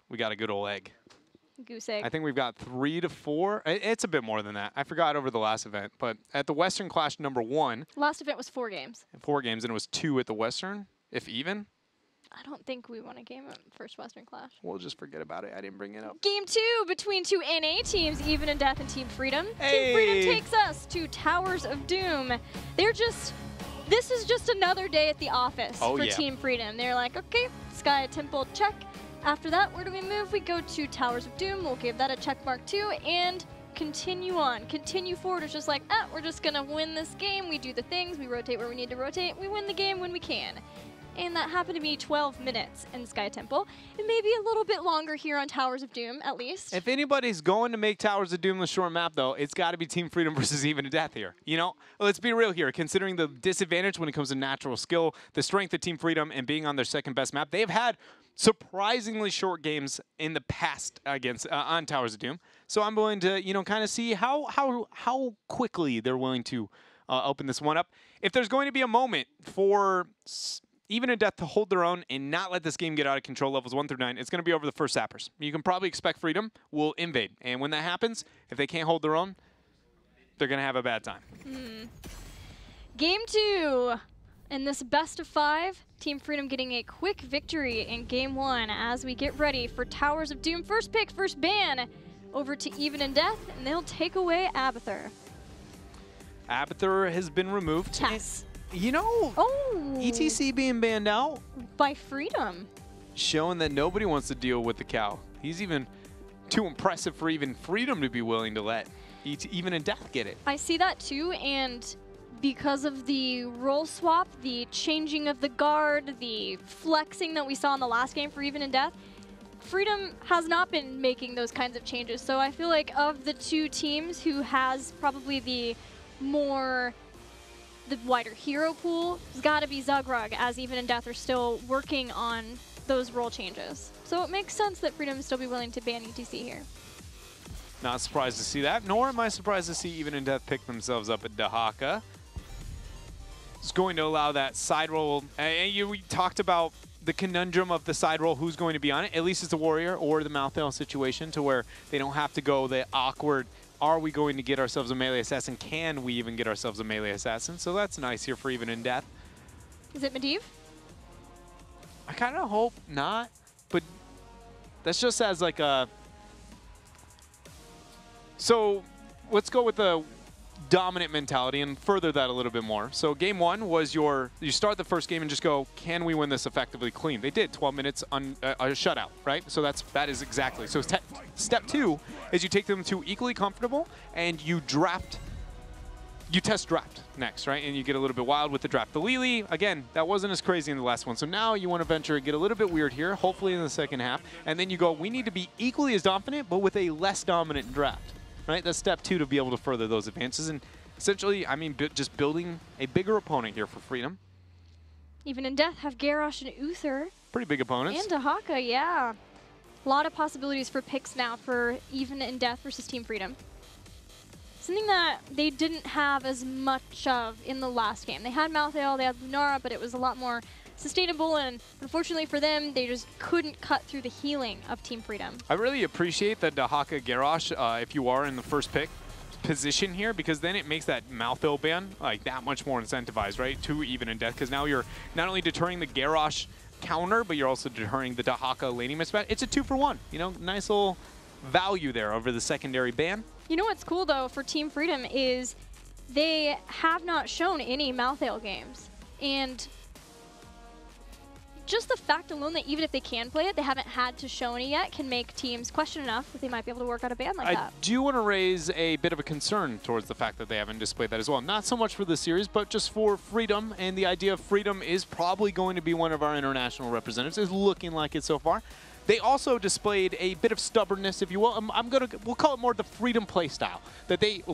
we got a good old egg. Goose egg. I think we've got 3 to 4. It's a bit more than that. I forgot over the last event, but at the Western Clash #1. Last event was 4 games. 4 games, and it was 2 at the Western, if even. I don't think we won a game at first Western Clash. We'll just forget about it. I didn't bring it up. Game 2 between 2 NA teams, Even and Death and Team Freedom. Hey. Team Freedom takes us to Towers of Doom. This is just another day at the office for Team Freedom. They're like, okay, Sky Temple, check. After that, where do we move? We go to Towers of Doom. We'll give that a check mark too, and continue on. Continue forward. It's just like, we're just gonna win this game. We do the things, we rotate where we need to rotate. We win the game when we can. And that happened to be 12 minutes in Sky Temple. It may be a little bit longer here on Towers of Doom, at least. If anybody's going to make Towers of Doom the short map, though, it's got to be Team Freedom versus Even and Death here. You know, let's be real here. Considering the disadvantage when it comes to natural skill, the strength of Team Freedom, and being on their second best map, they've had surprisingly short games in the past against on Towers of Doom. So I'm willing to, you know, kind of see how quickly they're willing to open this one up. If there's going to be a moment for Even and Death to hold their own and not let this game get out of control, levels 1 through 9, it's going to be over the first sappers. You can probably expect Freedom will invade. And when that happens, if they can't hold their own, they're going to have a bad time. Game 2. In this best of 5, Team Freedom getting a quick victory in Game 1 as we get ready for Towers of Doom. First pick, first ban, over to Even and Death, and they'll take away Abathur. Abathur has been removed. Tess. You know, ETC being banned out. By Freedom. Showing that nobody wants to deal with the cow. He's even too impressive for even Freedom to be willing to let Even and Death get it. I see that too, and because of the role swap, the changing of the guard, the flexing that we saw in the last game for Even and Death, Freedom has not been making those kinds of changes. So I feel like of the two teams who has probably the wider hero pool, it's got to be Zugrug, as Even and Death are still working on those role changes. So it makes sense that Freedom still be willing to ban ETC here. Not surprised to see that, nor am I surprised to see Even and Death pick themselves up at Dahaka. It's going to allow that side roll. And we talked about the conundrum of the side roll, who's going to be on it. At least it's a warrior or the Malthael situation, to where they don't have to go the awkward, are we going to get ourselves a melee assassin? Can we even get ourselves a melee assassin? So that's nice here for Even and Death. Is it Medivh? I kind of hope not, but that's just as like a... So let's go with the dominant mentality and further that a little bit more. So game 1 was you start the first game and just go, can we win this effectively clean? They did 12 minutes on a shutout, right? So that is exactly. So step 2 is you take them to equally comfortable and you test draft next, right? And you get a little bit wild with the draft. The Lili, again, that wasn't as crazy in the last one. So now you want to venture, get a little bit weird here, hopefully in the second half. And then you go, we need to be equally as dominant, but with a less dominant draft. Right, that's step 2 to be able to further those advances, and essentially, I mean, just building a bigger opponent here for Freedom. Even and Death have Garrosh and Uther. Pretty big opponents. And Dahaka, yeah. A lot of possibilities for picks now for Even and Death versus Team Freedom. Something that they didn't have as much of in the last game. They had Malthael, they had Lunara, but it was a lot more sustainable, and unfortunately for them, they just couldn't cut through the healing of Team Freedom. I really appreciate the Dahaka Garrosh, if you are in the first pick position here, because then it makes that Malthael ban like that much more incentivized, right, to Even and Death, because now you're not only deterring the Garrosh counter, but you're also deterring the Dahaka laning mismatch. It's a 2-for-1, you know, nice little value there over the secondary ban. You know what's cool, though, for Team Freedom is they have not shown any Malthael games, and just the fact alone that even if they can play it, they haven't had to show any yet, can make teams question enough that they might be able to work out a ban like that. I do want to raise a bit of a concern towards the fact that they haven't displayed that as well. Not so much for the series, but just for Freedom, and the idea of Freedom is probably going to be one of our international representatives. It's looking like it so far. They also displayed a bit of stubbornness, if you will. We'll call it more the Freedom play style that they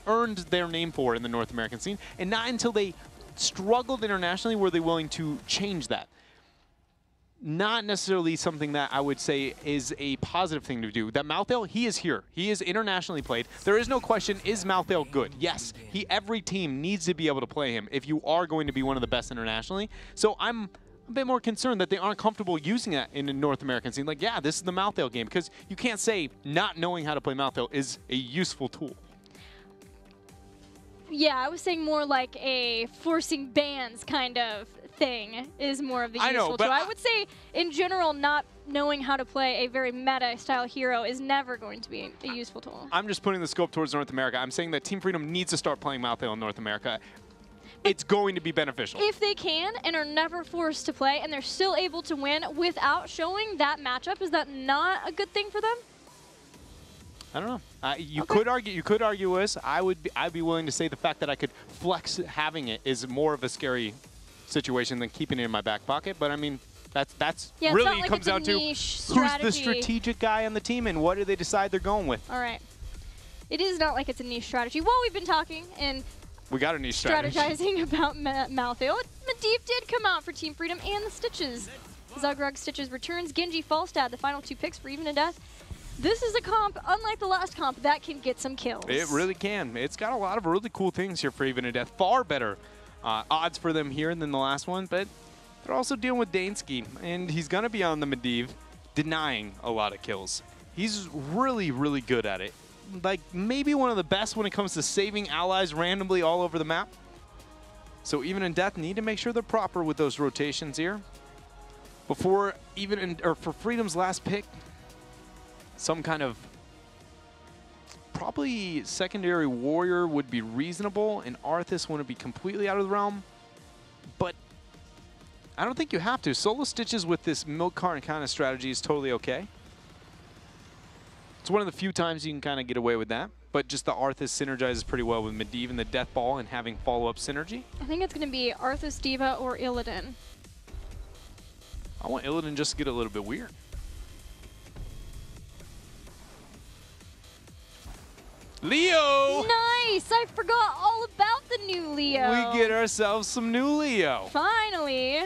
earned their name for in the North American scene, and not until they struggled internationally were they willing to change that. Not necessarily something that I would say is a positive thing to do. That Malthael, he is here. He is internationally played. There is no question, is Malthael good? Yes, every team needs to be able to play him if you are going to be one of the best internationally. So I'm a bit more concerned that they aren't comfortable using that in a North American scene. Like, yeah, this is the Malthael game, because you can't say not knowing how to play Malthael is a useful tool. Yeah, I was saying more like a forcing bans kind of thing is more of the useful tool. I would say, in general, not knowing how to play a very meta-style hero is never going to be a useful tool. I'm just putting the scope towards North America. I'm saying that Team Freedom needs to start playing Malthael in North America. It's going to be beneficial. If they can and are never forced to play and they're still able to win without showing that matchup, is that not a good thing for them? I don't know. You could argue this. I'd be willing to say the fact that I could flex having it is more of a scary situation than keeping it in my back pocket. But I mean, that's really like comes down to who's the strategic guy on the team and what do they decide they're going with. All right. It is not like it's a niche strategy. While we've been talking and we got a niche strategy. Strategizing about Malthael, Medivh did come out for Team Freedom and the Stitches. Zugrug Stitches returns, Genji Falstad, the final 2 picks for Even to Death. This is a comp, unlike the last comp, that can get some kills. It really can. It's got a lot of really cool things here for Even to Death. Far better odds for them here than the last one, but they're also dealing with Dansky, and he's going to be on the Medivh, denying a lot of kills. He's really, really good at it. Like, maybe one of the best when it comes to saving allies randomly all over the map. So Even in Death need to make sure they're proper with those rotations here. Before for Freedom's last pick, some kind of probably secondary warrior would be reasonable, and Arthas wouldn't be completely out of the realm. But I don't think you have to. Solo Stitches with this milk carton kind of strategy is totally okay. It's one of the few times you can kind of get away with that. But just the Arthas synergizes pretty well with Medivh and the Death Ball and having follow-up synergy. I think it's going to be Arthas, D.Va, or Illidan. I want Illidan just to get a little bit weird. Leo! Nice! I forgot all about the new Leo. We get ourselves some new Leo. Finally.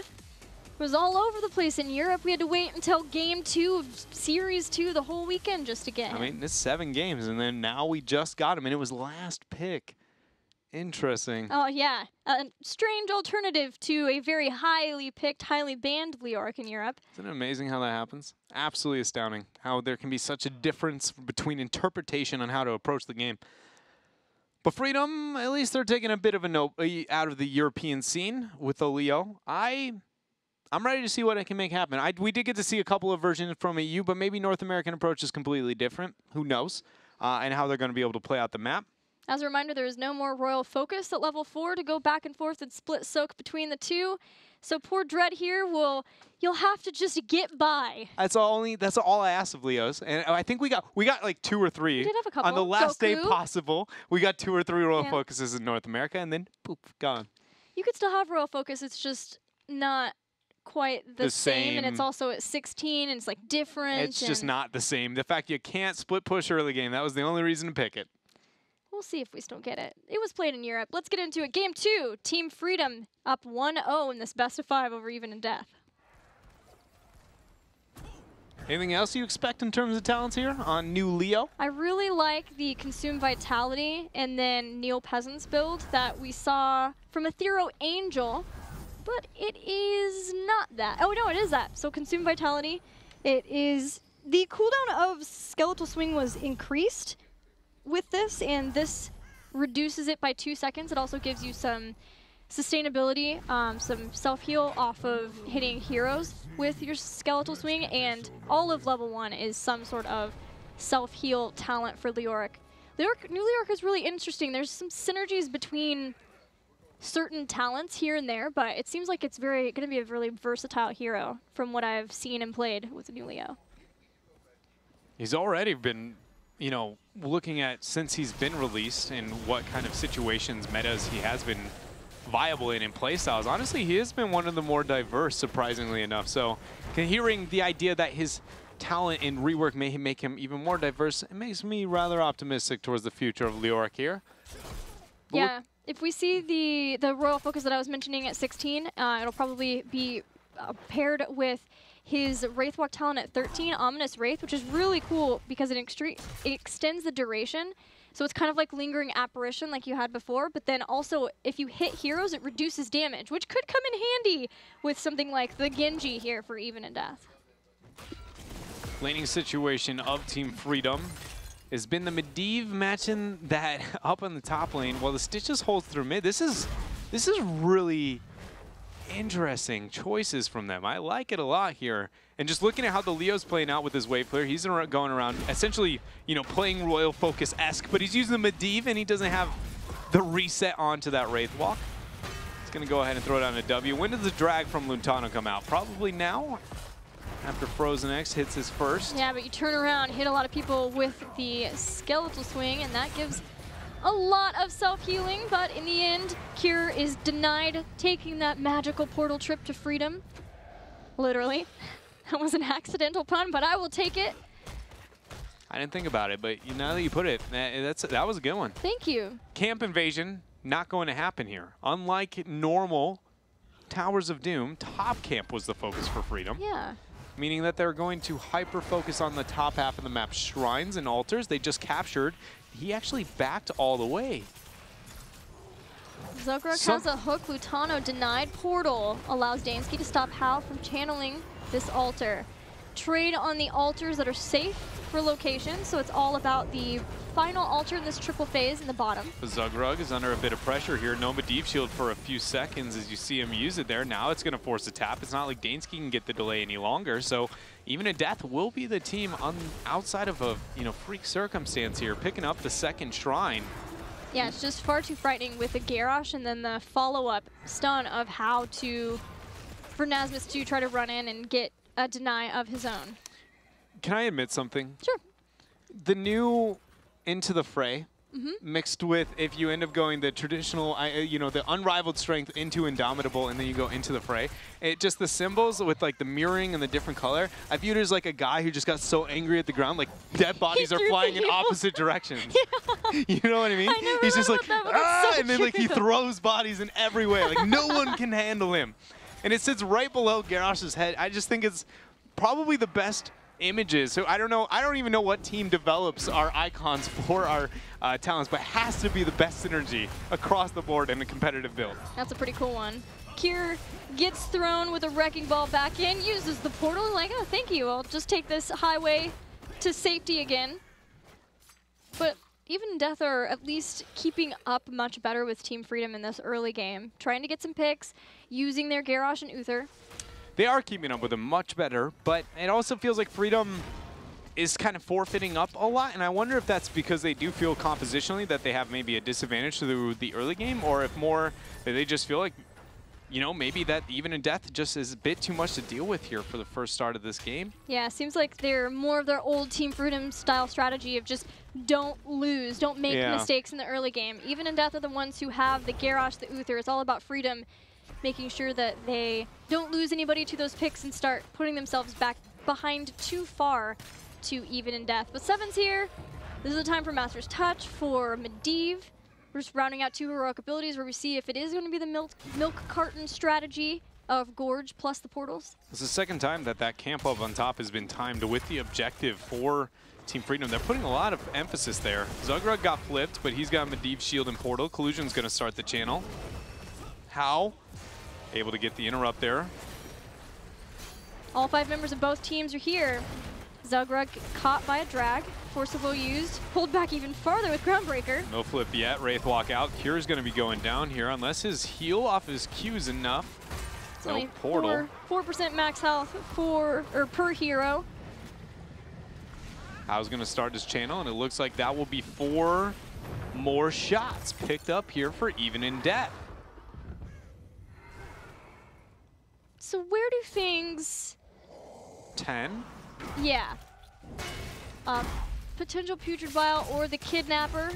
It was all over the place in Europe. We had to wait until Game 2 of Series 2 the whole weekend just to get him. I mean, it's 7 games, and then now we just got him, and it was last pick. Interesting. Oh, yeah. A strange alternative to a very highly picked, highly banned Leoric in Europe. Isn't it amazing how that happens? Absolutely astounding how there can be such a difference between interpretation on how to approach the game. But Freedom, at least they're taking a bit of a note out of the European scene with the Leo. I'm ready to see what I can make happen. We did get to see a couple of versions from EU, but maybe North American approach is completely different. Who knows? And how they're going to be able to play out the map. As a reminder, there is no more Royal Focus at level 4 to go back and forth and split soak between the two. So poor Dread here you'll have to just get by. That's all I asked of Leos. And I think we got like 2 or 3. We did have a couple. On the last day Goku. Possible. We got 2 or 3 Royal Focuses in North America, and then boop, gone. You could still have Royal Focus, it's just not quite the same, and it's also at 16, and it's like different. It's just not the same. The fact you can't split push early game, that was the only reason to pick it. We'll see if we still get it. It was played in Europe. Let's get into it. Game 2, Team Freedom up 1-0 in this best of 5 over Even in Death. Anything else you expect in terms of talents here on new Leo? I really like the Consume Vitality and then Neil Peasant's build that we saw from Ethereal Angel, but it is not that. Oh no, it is that. So Consume Vitality, it is, the cooldown of Skeletal Swing was increased with this, and this reduces it by 2 seconds. It also gives you some sustainability, some self-heal off of hitting heroes with your Skeletal Swing, and all of level 1 is some sort of self-heal talent for Leoric. New Leoric is really interesting. There's some synergies between certain talents here and there, but it seems like it's going to be a really versatile hero from what I've seen and played with the new Leo. He's already been, you know, looking at since he's been released and what kind of situations, metas he has been viable in playstyles. Honestly, he has been one of the more diverse, surprisingly enough. So hearing the idea that his talent and rework may make him even more diverse, it makes me rather optimistic towards the future of Leoric here. But yeah, if we see the Royal Focus that I was mentioning at 16, it'll probably be paired with his Wraithwalk talent at 13, Ominous Wraith, which is really cool because it extends the duration. So it's kind of like Lingering Apparition like you had before, but then also if you hit heroes, it reduces damage, which could come in handy with something like the Genji here for Even in Death. Laning situation of Team Freedom has been the Medivh matching that up on the top lane while the Stitches holds through mid. This is really interesting choices from them. I like it a lot here. And just looking at how the Leo's playing out with his wave clear, he's going around essentially, you know, playing Royal Focus-esque, but he's using the Medivh and he doesn't have the reset onto that Wraith Walk. He's going to go ahead and throw down a W. When does the drag from Luntano come out? Probably now, after Frozen X hits his first. Yeah, but you turn around, hit a lot of people with the Skeletal Swing, and that gives a lot of self-healing, but in the end, Cure is denied taking that magical portal trip to freedom. Literally. That was an accidental pun, but I will take it. I didn't think about it, but now that you put it, that was a good one. Thank you. Camp invasion, not going to happen here. Unlike normal Towers of Doom, top camp was the focus for Freedom. Yeah. Meaning that they're going to hyper-focus on the top half of the map. Shrines and altars they just captured. He actually backed all the way. Zogrug has a hook. Lutano denied portal. Allows Dansky to stop Hal from channeling this altar. Trade on the altars that are safe for location, so it's all about the final altar in this triple phase in the bottom. Zogrug is under a bit of pressure here. No Medivh shield for a few seconds as you see him use it there. Now it's going to force a tap. It's not like Dansky can get the delay any longer, so Even in Death will be the team outside of a freak circumstance here, picking up the second shrine. Yeah, it's just far too frightening with the Garrosh and then the follow-up stun of how for Nasmus to try to run in and get a deny of his own. Can I admit something? Sure. The new Into the Fray, mixed with if you end up going the traditional, the unrivaled strength into Indomitable and then you go Into the Fray, just the symbols with like the mirroring and the different color, I viewed it as like a guy who just got so angry at the ground, like dead bodies are flying in opposite directions. Yeah. You know what I mean? He's just like, ah, and then like he throws bodies in every way. Like no one can handle him. And it sits right below Garrosh's head. I just think it's probably the best images. So I don't know. I don't even know what team develops our icons for our talents, but it has to be the best synergy across the board in a competitive build. That's a pretty cool one. Kier gets thrown with a wrecking ball back in, uses the portal, like, oh, thank you. I'll just take this highway to safety again. But even Death are at least keeping up much better with Team Freedom in this early game, trying to get some picks, using their Garrosh and Uther. They are keeping up with them much better, but it also feels like Freedom is kind of forfeiting up a lot, and I wonder if that's because they do feel compositionally that they have maybe a disadvantage through the early game, or if more that they just feel like, maybe that Even in Death just is a bit too much to deal with here for the first start of this game. Yeah, seems like they're more of their old Team Freedom style strategy of just don't lose, don't make mistakes in the early game. Even in Death are the ones who have the Garrosh, the Uther. It's all about Freedom, making sure that they don't lose anybody to those picks and start putting themselves back behind too far to Even in Death. But Seven's here. This is the time for Master's Touch for Medivh. We're just rounding out 2 heroic abilities where we see if it is going to be the milk carton strategy of Gorge plus the portals. This is the second time that camp up on top has been timed with the objective for Team Freedom. They're putting a lot of emphasis there. Zugrug got flipped, but he's got Medivh shield and portal. Collusion's going to start the channel. How? Able to get the interrupt there. All 5 members of both teams are here. Zugrug caught by a drag, forcible used, pulled back even farther with Groundbreaker. No flip yet, Wraith walk out. Cure's gonna be going down here unless his heal off his Q is enough. It's no only portal. 4% max health per hero. How's gonna start his channel, and it looks like that will be 4 more shots picked up here for Even in Death. So where do things... 10? Yeah. Potential Putrid Vial or the Kidnapper.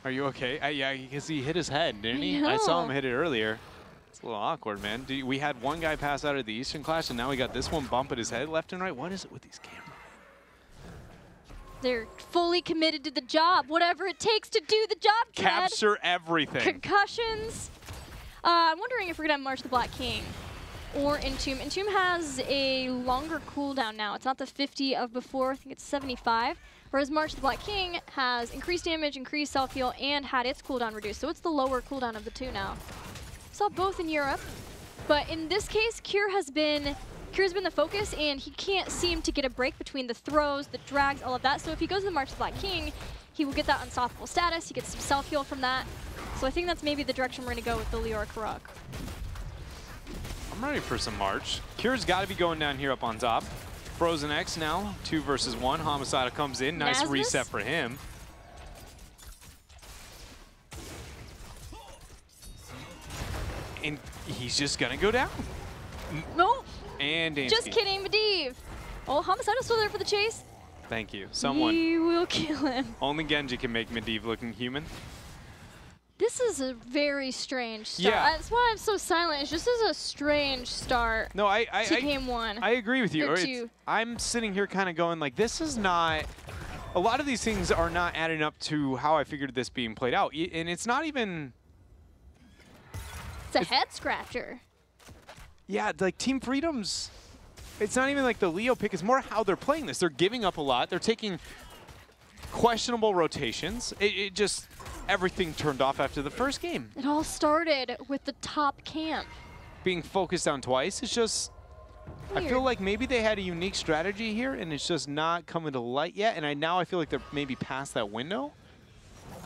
Are you okay? Yeah, because he hit his head, didn't he? No. I saw him hit it earlier. It's a little awkward, man. We had one guy pass out of the Eastern Clash, and now we got this one bump at his head left and right. What is it with these cameras? They're fully committed to the job. Whatever it takes to do the job, Ted. Capture everything. Concussions. I'm wondering if we're going to have March the Black King. or Entomb. Entomb has a longer cooldown now. It's not the 50 of before, I think it's 75. Whereas March the Black King has increased damage, increased self-heal, and had its cooldown reduced. So it's the lower cooldown of the two now. Saw both in Europe. But in this case, Cure has been the focus, and he can't seem to get a break between the throws, the drags, all of that. So if he goes to the March the Black King, he will get that unstoppable status. He gets some self-heal from that. So I think that's maybe the direction we're going to go with the Leoric Rook. I'm ready for some March. Cure's got to be going down here up on top. Frozen X now, 2 versus 1. Homicidal comes in. Nice Nasmus? Reset for him. And he's just going to go down. Nope. And Dansky. Just kidding, Medivh. Oh, Homicidal's still there for the chase. Thank you. Someone. He will kill him. Only Genji can make Medivh looking human. This is a very strange start. Yeah. That's why I'm so silent. It's just a strange start No, to game one. I agree with you. Or two. I'm sitting here kind of going like, this is not, a lot of these things are not adding up to how I figured this being played out. And it's not even. It's a head scratcher. Yeah, like Team Freedom's, it's not even like the Leo pick. It's more how they're playing this. They're giving up a lot. They're taking questionable rotations. It just, everything turned off after the first game. It all started with the top camp. Being focused on twice, it's just, Weird. I feel like maybe they had a unique strategy here and it's just not coming to light yet. And now I feel like they're maybe past that window.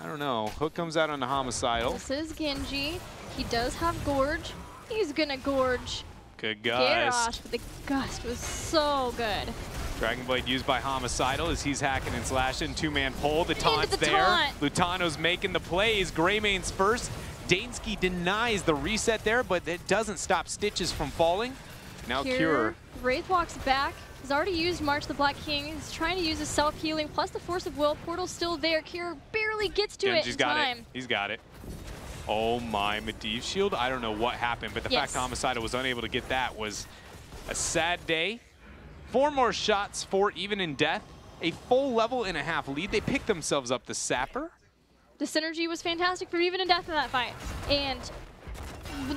I don't know. Hook comes out on the Homicidal. This is Genji. He does have Gorge. He's gonna Gorge Good gust. Garrosh, but the gust was so good. Dragon Blade used by Homicidal as he's hacking and slashing. 2-man pull. The taunt's the there. taunt. Lutano's making the plays. Greymane's first. Dansky denies the reset there, but it doesn't stop Stitches from falling. Now Cure. Wraith walks back. He's already used March the Black King. He's trying to use his self-healing plus the Force of Will. Portal's still there. Cure barely gets to Genji's it in got time. it. He's got it. Oh my, Medivh shield. I don't know what happened, but the fact Homicidal was unable to get that was a sad day. 4 more shots for Even in Death. A full level and a half lead. They picked themselves up the Sapper. The synergy was fantastic for Even in Death in that fight. And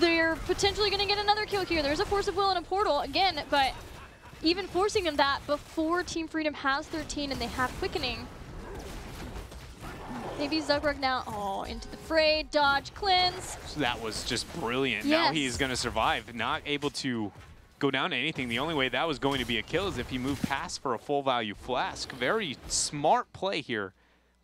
they're potentially going to get another kill here. There's a Force of Will and a Portal again, but even forcing them that before Team Freedom has 13 and they have Quickening. Maybe Zugrug now, into the fray, dodge, cleanse. So that was just brilliant. Yes. Now he's going to survive. Not able to go down to anything. The only way that was going to be a kill is if he moved past for a full value flask. Very smart play here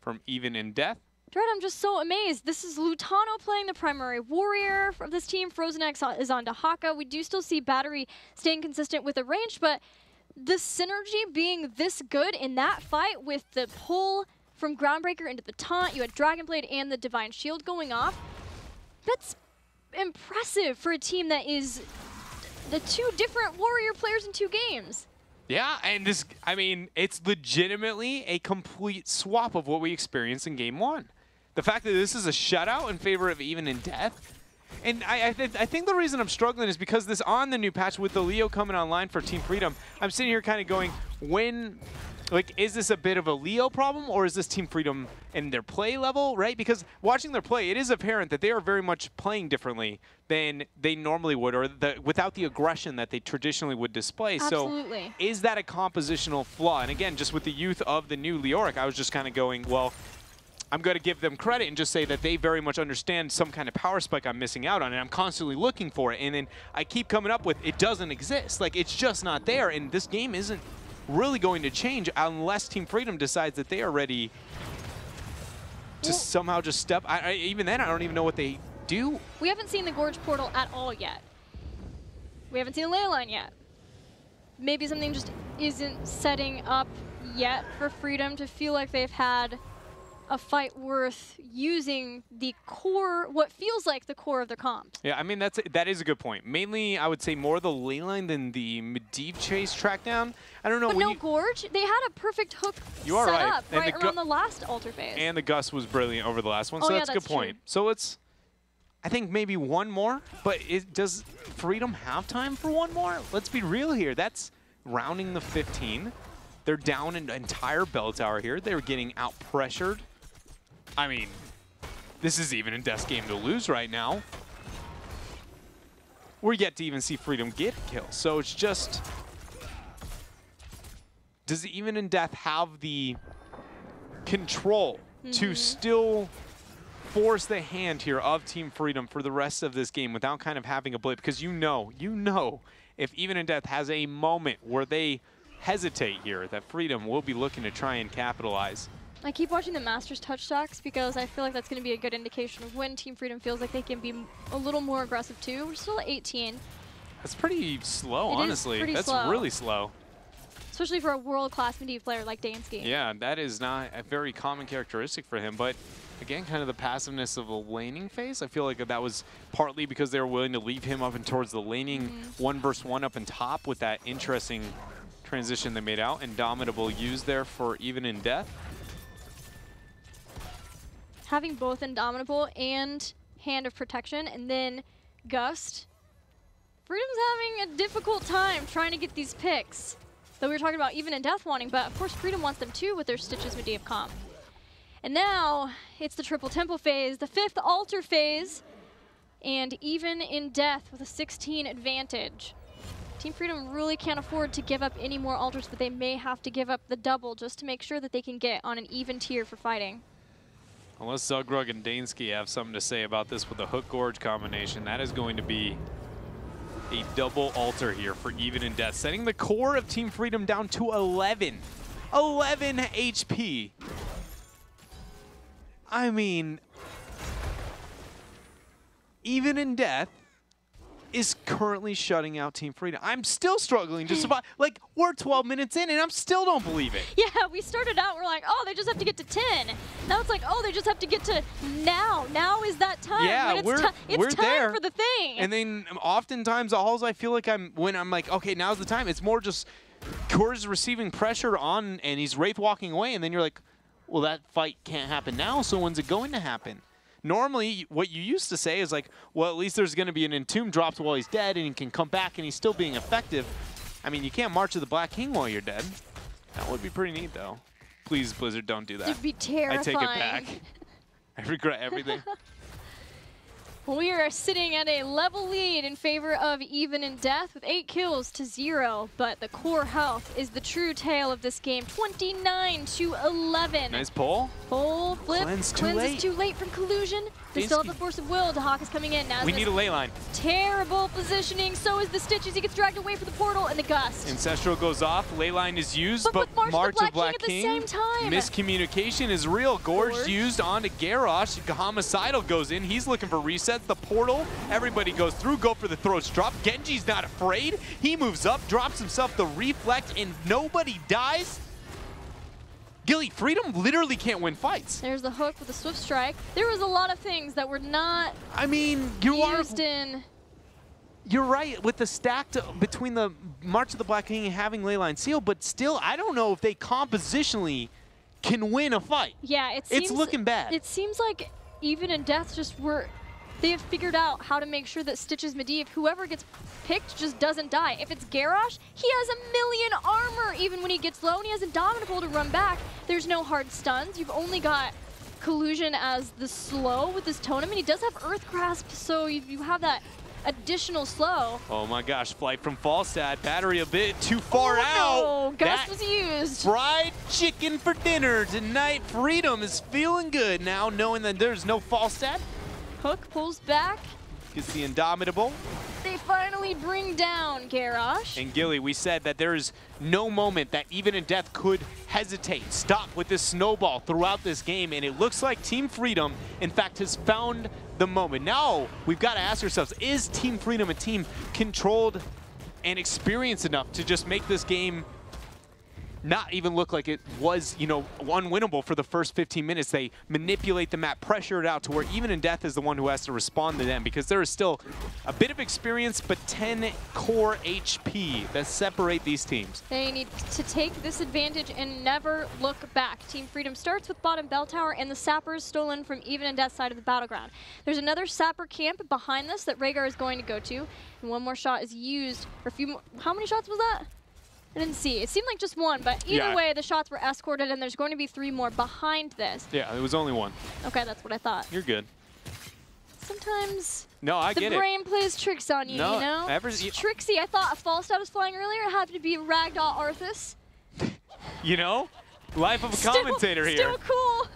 from Even in Death. Dread, I'm just so amazed. This is Lutano playing the primary warrior of this team. Frozen X is on Dahaka. We do still see Battery staying consistent with the range, but the synergy being this good in that fight with the pull from Groundbreaker into the taunt, you had Dragon Blade and the Divine Shield going off. That's impressive for a team that is the 2 different warrior players in 2 games. Yeah, and this, I mean, it's legitimately a complete swap of what we experienced in game 1. The fact that this is a shutout in favor of Even in Death. And I think the reason I'm struggling is because this on the new patch with the Leo coming online for Team Freedom, I'm sitting here kind of going, like, is this a bit of a Leo problem, or is this Team Freedom in their play level, right? Because watching their play, it is apparent that they are very much playing differently than they normally would, or without the aggression that they traditionally would display. Absolutely. So is that a compositional flaw? And again, just with the youth of the new Leoric, I was just kind of going, well, I'm going to give them credit and just say that they very much understand some kind of power spike I'm missing out on, and I'm constantly looking for it. And then I keep coming up with, it doesn't exist. Like, it's just not there, and this game isn't really going to change unless Team Freedom decides that they are ready to somehow just step. Even then, I don't even know what they do. We haven't seen the Gorge Portal at all yet. We haven't seen the ley line yet. Maybe something just isn't setting up yet for Freedom to feel like they've had a fight worth using the core, what feels like the core of their comp. Yeah, I mean, that is a good point. Mainly, I would say more the ley line than the Medivh chase track down. I don't know. But no Gorge, they had a perfect hook set up right around the last altar phase. And the Gust was brilliant over the last one, so that's a good point. True. So it's, I think maybe one more, but does Freedom have time for one more? Let's be real here. That's rounding the 15. They're down an entire bell tower here. They're getting out-pressured. I mean, this is Even in Death's game to lose right now. we're yet to even see Freedom get a kill. So it's just, does Even in Death have the control to still force the hand here of Team Freedom for the rest of this game without kind of having a blip? Because you know, if Even in Death has a moment where they hesitate here, that Freedom will be looking to try and capitalize. I keep watching the Masters touch stacks because I feel like that's going to be a good indication of when Team Freedom feels like they can be a little more aggressive too. We're still at 18. That's pretty slow, honestly. That's really slow. Especially for a world-class Medivh player like Dansky. Yeah, that is not a very common characteristic for him, but again, kind of the passiveness of a laning phase. I feel like that was partly because they were willing to leave him up and towards the laning 1v1 up in top with that interesting transition they made out. Indomitable used there for Even in Death. Having both Indomitable and Hand of Protection and then Gust, Freedom's having a difficult time trying to get these picks. Though we were talking about Even in Death wanting, but of course Freedom wants them too with their Stitches Medivh comp. And now it's the Triple Temple phase, the 5th Altar phase, and Even in Death with a 16 advantage. Team Freedom really can't afford to give up any more altars, but they may have to give up the double just to make sure that they can get on an even tier for fighting. Unless Zugrug and Dansky have something to say about this with the Hook Gorge combination, that is going to be a double altar here for Even in Death, setting the core of Team Freedom down to 11. 11 HP. I mean, Even in Death is currently shutting out Team Freedom. I'm still struggling to survive. Like, we're 12 minutes in and I still don't believe it. Yeah, we started out, we're like, oh, they just have to get to 10. Now it's like, oh, they just have to get to now. Now is that time. Yeah, it's we're time there for the thing. And then oftentimes, alls I feel like when I'm like, okay, now's the time, it's more just Core's receiving pressure on and he's wraith walking away, and then you're like, well, that fight can't happen now, so when's it going to happen? Normally, what you used to say is like, well, at least there's going to be an Entomb dropped while he's dead and he can come back and he's still being effective. I mean, you can't march to the Black King while you're dead. That would be pretty neat, though. Please, Blizzard, don't do that. It'd be terrifying. I take it back. I regret everything. We are sitting at a level lead in favor of Even in Death with 8 kills to 0, but the core health is the true tale of this game. 29 to 11. Nice pull. Pull, flip. Cleanse is too late from Collusion. They still have the Force of Will. Dahak is coming in now. We need a ley line. Terrible positioning. So is the Stitches. He gets dragged away for the portal and the Gust. Ancestral goes off. Ley line is used, but March of Black King at the same time. Miscommunication is real. Gorge used onto Garrosh. Homicidal goes in. He's looking for resets. The portal. Everybody goes through. Go for the throats drop. Genji's not afraid. He moves up, drops himself the reflect, and nobody dies. Gilly, Freedom literally can't win fights. There's the hook with the Swift Strike. There was a lot of things that were not used in. You're right with the stacked between the March of the Black King and having Leyline Seal, but still, I don't know if they compositionally can win a fight. Yeah, it's looking bad. It seems like Even in Death they have figured out how to make sure that Stitches Medivh, whoever gets picked, just doesn't die. If it's Garrosh, he has 1,000,000 armor even when he gets low, and he has Indomitable to run back. There's no hard stuns. You've only got Collusion as the slow with this totem, and he does have Earth Grasp, so you have that additional slow. Oh my gosh, flight from Falstad. Battery a bit too far out. No, Gust was used. Fried chicken for dinner tonight. Freedom is feeling good now, knowing that there's no Falstad. Hook pulls back. Gets the Indomitable. They finally bring down Garrosh. And Gilly, we said that there is no moment that Even in Death could hesitate, stop with this snowball throughout this game, and it looks like Team Freedom, in fact, has found the moment. Now, we've got to ask ourselves, is Team Freedom a team controlled and experienced enough to just make this game not even look like it was, unwinnable for the first 15 minutes. They manipulate the map, pressure it out to where Even in Death is the one who has to respond to them, because there is still a bit of experience, but 10 core HP that separate these teams. They need to take this advantage and never look back. Team Freedom starts with bottom bell tower and the sappers stolen from Even in Death side of the battleground. There's another sapper camp behind this that Rhaegar is going to go to, and one more shot is used for a few more. How many shots was that? I didn't see. It seemed like just one, but either way, the shots were escorted, and there's going to be 3 more behind this. Yeah, it was only one. Okay, that's what I thought. You're good. Sometimes I get it. The brain plays tricks on you, you know? It's tricksy. I thought a Falstad was flying earlier. It happened to be Ragdoll Arthas. You know? Life of a commentator here. Still cool.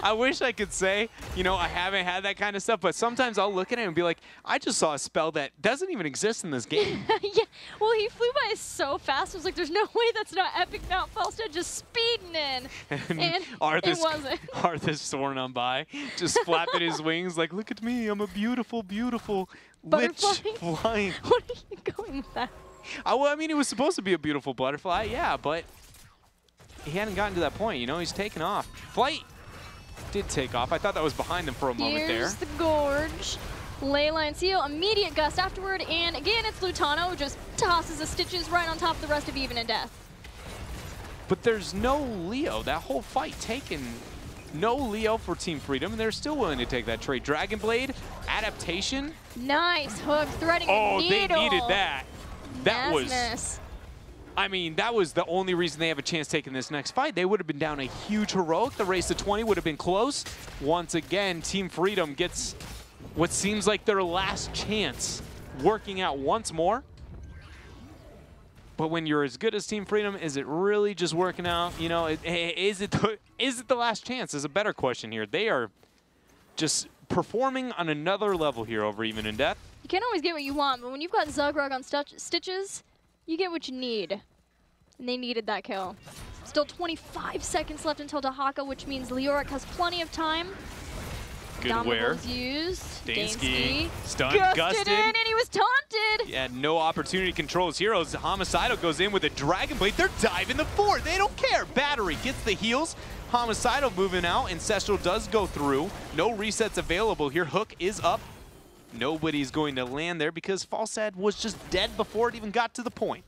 I wish I could say, you know, I haven't had that kind of stuff, but sometimes I'll look at it and be like, I just saw a spell that doesn't even exist in this game. Yeah, well, he flew by so fast. I was like, there's no way that's not Epic Mount Falstad just speeding in. And it wasn't. Arthas soaring on by, just flapping his wings like, look at me, I'm a beautiful, beautiful lich flying. What are you going with that? Well, I mean, it was supposed to be a beautiful butterfly, yeah, but he hadn't gotten to that point, you know, he's taken off. Flight did take off. I thought that was behind them for a moment there. Here's the Gorge. Leyline Seal, immediate gust afterward, and again, it's Lutano who just tosses the Stitches right on top of the rest of Even in Death. But there's no Leo. That whole fight taken. No Leo for Team Freedom, and they're still willing to take that trade. Dragon Blade, adaptation. Nice hook, threading a needle. They needed that. That was, Nasmus. I mean, that was the only reason they have a chance taking this next fight. They would have been down a huge heroic. The race to 20 would have been close. Once again, Team Freedom gets what seems like their last chance working out once more. But when you're as good as Team Freedom, is it really just working out? You know, is it the last chance is a better question here. They are just performing on another level here over Even in Death. You can't always get what you want, but when you've got Zugrug on Stitches, you get what you need. And they needed that kill. Still 25 seconds left until Dahaka, which means Leoric has plenty of time. Good wear. Used. Dainsky. Stunned, gusted. In, and he was taunted. Yeah, no opportunity to control his heroes. Homicidal goes in with a Dragon Blade. They're diving the fort. They don't care. Battery gets the heals. Homicidal moving out. Ancestral does go through. No resets available here. Hook is up. Nobody's going to land there because Falstad was just dead before it even got to the point.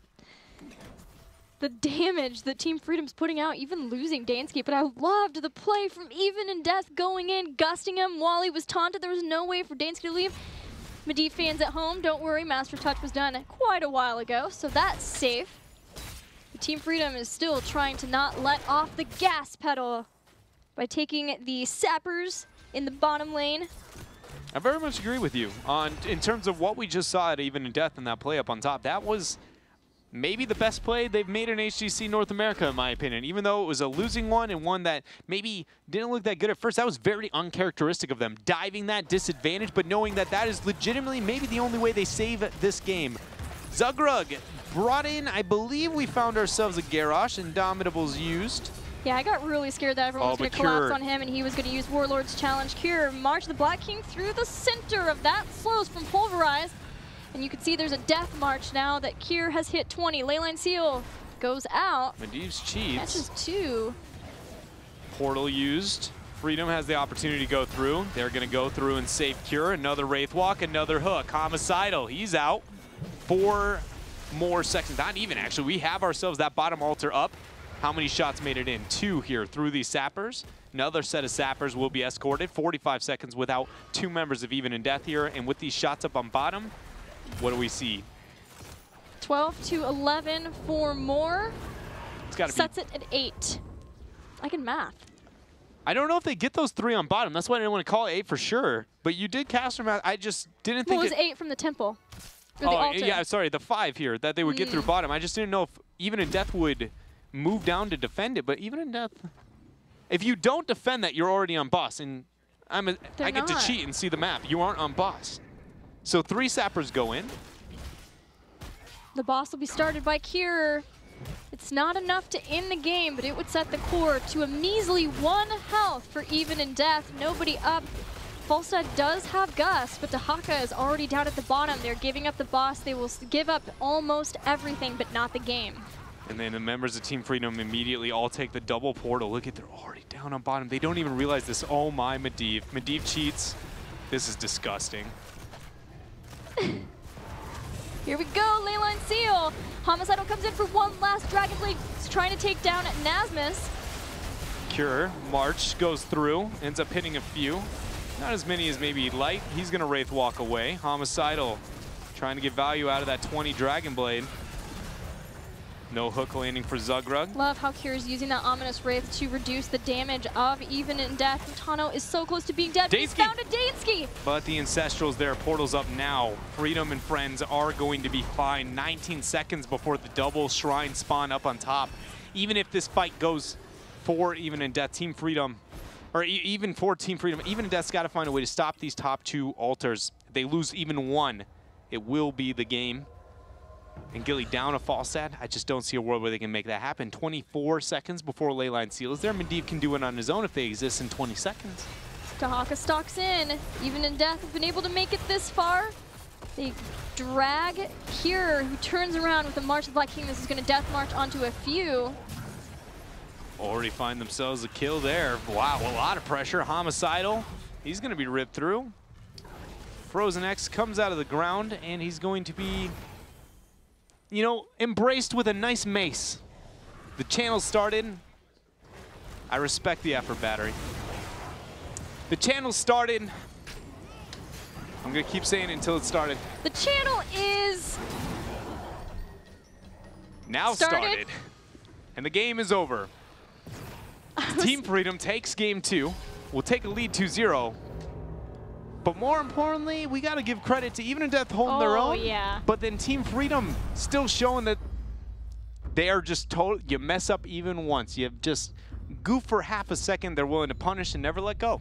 The damage that Team Freedom's putting out, even losing Dainsky, but I loved the play from Even in Death going in, gusting him while he was taunted. There was no way for Dainsky to leave. Medivh fans at home, don't worry, Master Touch was done quite a while ago, so that's safe. But Team Freedom is still trying to not let off the gas pedal by taking the sappers in the bottom lane. I very much agree with you in terms of what we just saw at Even in Death in that play up on top. That was maybe the best play they've made in HGC North America, in my opinion. Even though it was a losing one and one that maybe didn't look that good at first, that was very uncharacteristic of them. Diving that disadvantage, but knowing that that is legitimately maybe the only way they save this game. Zugrug brought in, I believe we found ourselves a Garrosh. Indomitable's used. Yeah, I got really scared that everyone was going to collapse on him and he was going to use Warlord's Challenge. Cure, March the Black King through the center of that slows from Pulverize. And you can see there's a death march now that Cure has hit 20. Leyline Seal goes out. Medivh's cheats. Catches 2. Portal used. Freedom has the opportunity to go through. They're going to go through and save Cure. Another Wraithwalk, another hook. Homicidal, he's out. 4 more seconds. Not even, actually. We have ourselves that bottom altar up. How many shots made it in? 2 here through these sappers. Another set of sappers will be escorted. 45 seconds without 2 members of Even in Death here. And with these shots up on bottom, what do we see? 12 to 11, 4 more. It's got to be. Sets it at 8. I can math. I don't know if they get those 3 on bottom. That's why I didn't want to call it 8 for sure. But you did cast them out. I just didn't think it was 8 from the temple. Or the altar. Yeah, sorry, the 5 here that they would get through bottom. I just didn't know if Even in Death would move down to defend it. But Even in Death, if you don't defend that, you're already on boss. And I get to cheat and see the map. You aren't on boss. So 3 sappers go in. The boss will be started by Cure. It's not enough to end the game, but it would set the core to a measly 1 health for Even in Death. Nobody up. Falstad does have Gus, but Dahaka is already down at the bottom. They're giving up the boss. They will give up almost everything, but not the game. And then the members of Team Freedom immediately all take the double portal. Look at, they're already down on bottom. They don't even realize this. Oh my, Medivh. Medivh cheats. This is disgusting. Here we go, Leyline Seal. Homicidal comes in for one last Dragon Blade. He's trying to take down Nasmus. Cure, March goes through, ends up hitting a few. Not as many as maybe he'd like. He's gonna Wraith walk away. Homicidal trying to get value out of that 20 Dragon Blade. No hook landing for Zugrug. Love how Kira's using that Ominous Wraith to reduce the damage of Even in Death. Tano is so close to being dead. He's found a Dansky! But the Ancestrals there, portals up now. Freedom and friends are going to be fine. 19 seconds before the double shrine spawn up on top. Even if this fight goes for Even in Death, Team Freedom, or even for Team Freedom, Even in Death's got to find a way to stop these top 2 altars. If they lose even one, it will be the game. And Gilly down a Falstad. I just don't see a world where they can make that happen. 24 seconds before Leyline Seal is there. Medivh can do it on his own if they exist in 20 seconds. Dahaka stalks in. Even in Death have been able to make it this far. They drag Kira, who turns around with the March of Black King. This is going to death march onto a few. Already find themselves a kill there. Wow, a lot of pressure. Homicidal. He's going to be ripped through. Frozen X comes out of the ground, and he's going to be, you know, embraced with a nice mace. The channel started. I respect the effort, Battery. The channel started. I'm going to keep saying it until it started. The channel is now started. And the game is over. Team Freedom takes game 2. We'll take a lead 2-0. But more importantly, we got to give credit to Even in Death holding their own. Yeah. But then Team Freedom still showing that they are just total. You mess up even once, you just goof for half a second, they're willing to punish and never let go.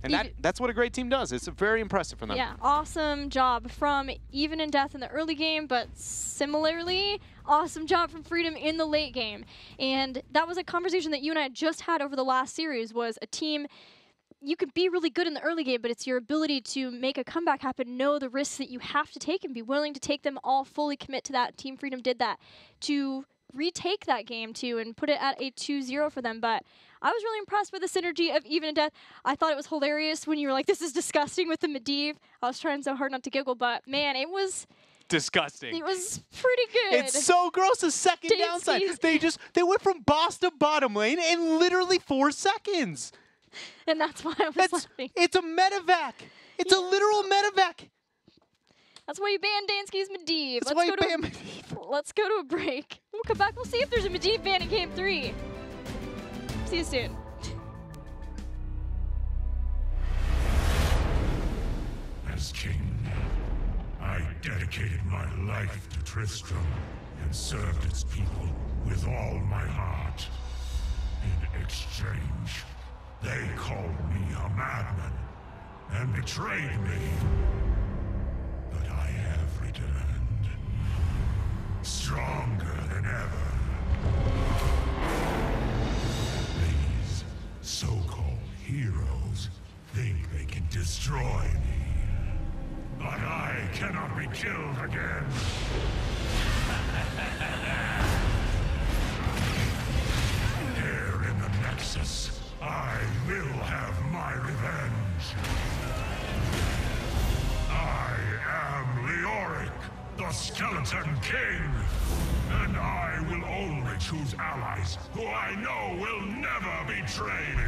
And that's what a great team does. It's very impressive from them. Yeah, awesome job from Even in Death in the early game, but similarly, awesome job from Freedom in the late game. And that was a conversation that you and I just had over the last series, was a team, you could be really good in the early game, but it's your ability to make a comeback happen, know the risks that you have to take and be willing to take them all, fully commit to that. Team Freedom did that to retake that game too and put it at a 2-0 for them. But I was really impressed with the synergy of Even in Death. I thought it was hilarious when you were like, this is disgusting with the Medivh. I was trying so hard not to giggle, but man, it was disgusting. It was pretty good. It's so gross. The second downside. They went from boss to bottom lane in literally 4 seconds. And that's why I was laughing. It's a medevac. It's a literal medevac. That's why you banned Dansky's Medivh. That's why you banned Medivh. Let's go to a break. We'll come back. We'll see if there's a Medivh ban in game 3. See you soon. As king, I dedicated my life to Tristram and served its people with all my heart. In exchange, they called me a madman and betrayed me. But I have returned, stronger than ever. These so-called heroes think they can destroy me. But I cannot be killed again. Here in the Nexus, I will have my revenge. I am Leoric, the Skeleton King. And I will only choose allies who I know will never betray me.